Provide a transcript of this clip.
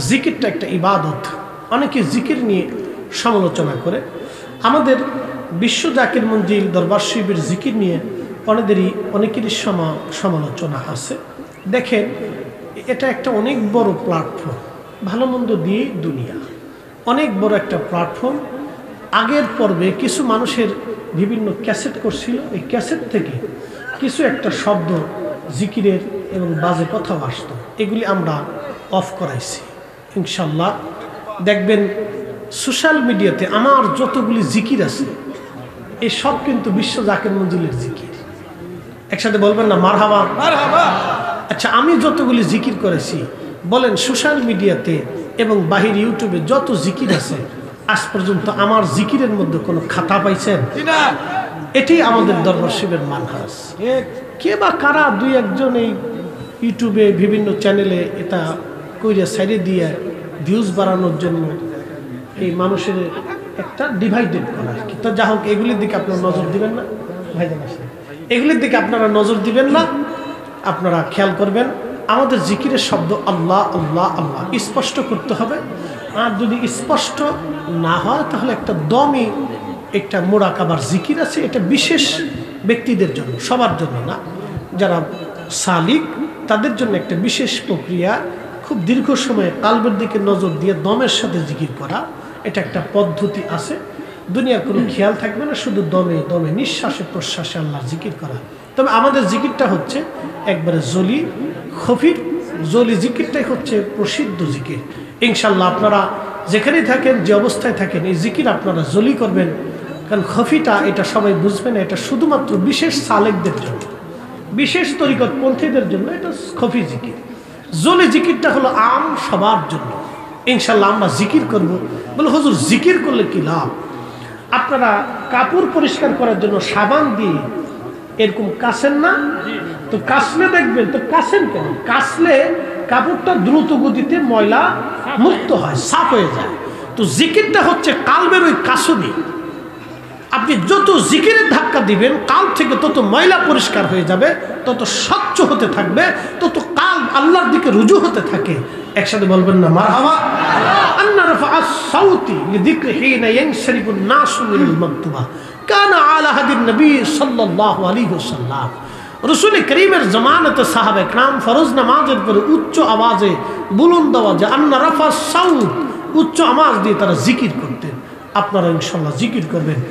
জিকিরটা একটা ইবাদত। অনেকে জিকির নিয়ে সমালোচনা করে। আমাদের বিশ্ব জাকির মঞ্জিল দরবার শরীফের জিকির নিয়ে অনেকেরই সমালোচনা আছে। দেখেন, এটা একটা অনেক বড় প্ল্যাটফর্ম, ভালো মন্দ দিয়ে দুনিয়া, অনেক বড় একটা প্ল্যাটফর্ম। আগের পর্বে কিছু মানুষের বিভিন্ন ক্যাসেট করছিল, এই ক্যাসেট থেকে কিছু একটা শব্দ জিকিরের এবং বাজে কথাও আসত, এগুলি আমরা অফ করাইছি। ইনশাল্লাহ দেখবেন সোশ্যাল মিডিয়াতে আমার যতগুলি জিকির আছে এই সব কিন্তু বিশ্ব জাকির মঞ্জিলের জিকির। একসাথে বলবেন না মারহাবা? আচ্ছা, আমি যতগুলি জিকির করেছি বলেন সোশ্যাল মিডিয়াতে এবং বাহির ইউটিউবে যত জিকির আছে আজ পর্যন্ত আমার জিকিরের মধ্যে কোনো খাতা পাইছেন? এটি আমাদের দরবার শিবের মানহাজ। কে বা কারা দুই একজন এই ইউটিউবে বিভিন্ন চ্যানেলে এটা কইরা সাইডে দিয়ে ভিউজ বাড়ানোর জন্য এই মানুষের একটা ডিভাইডেড করা আর কি। তো যা হোক, এগুলির দিকে আপনারা নজর দিবেন না ভাইজান, আসলে এগুলির দিকে আপনারা নজর দিবেন না। আপনারা খেয়াল করবেন আমাদের জিকিরের শব্দ আল্লাহ আল্লাহ আল্লাহ স্পষ্ট করতে হবে। আর যদি স্পষ্ট না হয় তাহলে একটা দমই একটা মোরাকাবার জিকির আছে, এটা বিশেষ ব্যক্তিদের জন্য, সবার জন্য না। যারা সালিক তাদের জন্য একটা বিশেষ প্রক্রিয়া, খুব দীর্ঘ সময়ে কালবের দিকে নজর দিয়ে দমের সাথে জিকির করা, এটা একটা পদ্ধতি আছে। দুনিয়ার কোনো খেয়াল থাকবে না, শুধু দমে দমে নিঃশ্বাসে প্রশ্বাসে আল্লাহর জিকির করা। তবে আমাদের জিকিরটা হচ্ছে একবারে জলি খফির জলি জিকিরটাই হচ্ছে প্রসিদ্ধ জিকির। ইনশাল্লাহ আপনারা যেখানেই থাকেন, যে অবস্থায় থাকেন, এই জিকির আপনারা জলি করবেন। কারণ খফিটা এটা সবাই বুঝবে না, এটা শুধুমাত্র বিশেষ সালেকদের জন্য, বিশেষ তরিকত পন্থীদের জন্য এটা খফি জিকির। জলি জিকিরটা হলো আম সবার জন্য। ইনশাল্লাহ আমরা জিকির করব। বলে হুজুর জিকির করলে কি লাভ? আপনারা কাপড় পরিষ্কার করার জন্য সাবান দিয়ে এরকম কাছেন না? তো কাছলে দেখবেন, তো কাছেন কেন? কাছলে কাপড়টা দ্রুত গতিতে ময়লা মুক্ত হয়, সাফ হয়ে যায়। তো জিকিরটা হচ্ছে কালবের ওই কাছুনি। আপনি যত জিকিরের ধাক্কা দিবেন কাল থেকে তত ময়লা পরিষ্কার হয়ে যাবে, তত স্বচ্ছ হতে থাকবে, তত কাল আল্লাহর দিকে রুজু হতে থাকে। একসাথে বলবেন না মারহাবা? আন্না রাফা'আস সাউতি লিযিকরি হিনা ইয়ানশরিবুন নাসু মিনাল মাকতুবা কানা আলা হাদিন নবী সাল্লাল্লাহু আলাইহি ওয়াসাল্লাম। রাসূল করিমের জামানাতে সাহাবা کرام ফরজ নামাজের পরে উচ্চ আওয়াজে, বুলন্দ আওয়াজে আন্না রাফা'আস সাউত, উচ্চ আওয়াজ দিয়ে তারা জিকির করতেন। আপনারা ইনশাআল্লাহ জিকির করবেন।